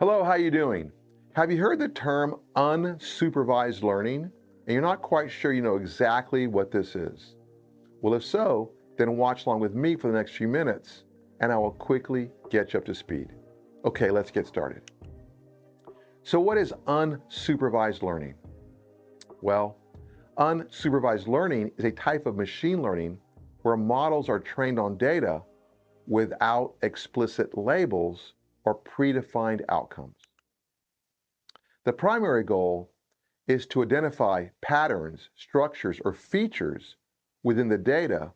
Hello, how you doing? Have you heard the term unsupervised learning and you're not quite sure you know exactly what this is? Well, if so, then watch along with me for the next few minutes and I will quickly get you up to speed. Okay, let's get started. So what is unsupervised learning? Well, unsupervised learning is a type of machine learning where models are trained on data without explicit labels or predefined outcomes. The primary goal is to identify patterns, structures, or features within the data,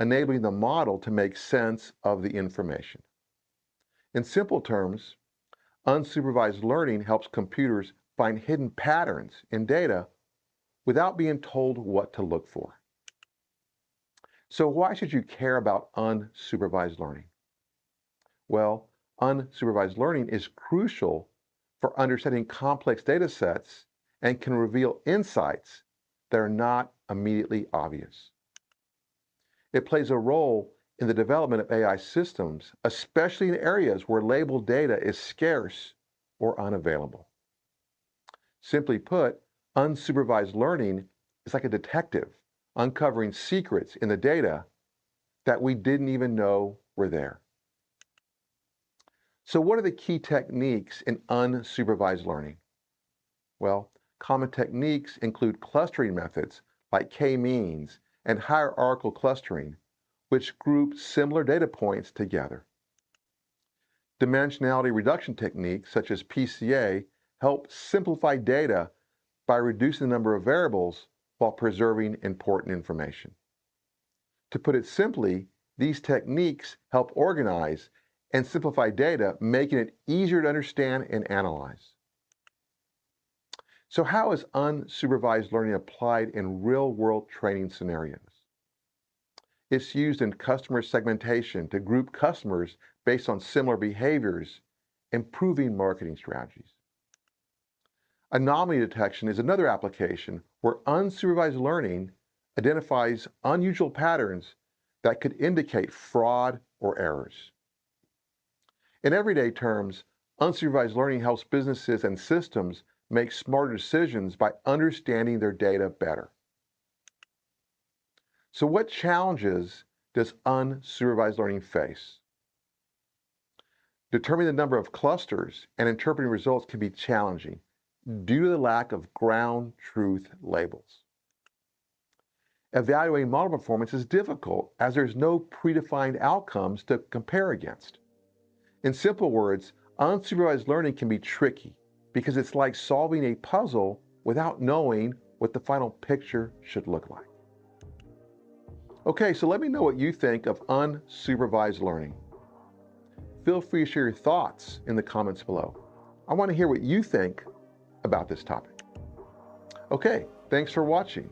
enabling the model to make sense of the information. In simple terms, unsupervised learning helps computers find hidden patterns in data without being told what to look for. So why should you care about unsupervised learning? Well, unsupervised learning is crucial for understanding complex data sets and can reveal insights that are not immediately obvious. It plays a role in the development of AI systems, especially in areas where labeled data is scarce or unavailable. Simply put, unsupervised learning is like a detective uncovering secrets in the data that we didn't even know were there. So what are the key techniques in unsupervised learning? Well, common techniques include clustering methods like k-means and hierarchical clustering, which group similar data points together. Dimensionality reduction techniques such as PCA help simplify data by reducing the number of variables while preserving important information. To put it simply, these techniques help organize and simplify data, making it easier to understand and analyze. So how is unsupervised learning applied in real-world training scenarios? It's used in customer segmentation to group customers based on similar behaviors, improving marketing strategies. Anomaly detection is another application where unsupervised learning identifies unusual patterns that could indicate fraud or errors. In everyday terms, unsupervised learning helps businesses and systems make smarter decisions by understanding their data better. So what challenges does unsupervised learning face? Determining the number of clusters and interpreting results can be challenging due to the lack of ground truth labels. Evaluating model performance is difficult as there's no predefined outcomes to compare against. In simple words, unsupervised learning can be tricky because it's like solving a puzzle without knowing what the final picture should look like. Okay, so let me know what you think of unsupervised learning. Feel free to share your thoughts in the comments below. I want to hear what you think about this topic. Okay, thanks for watching.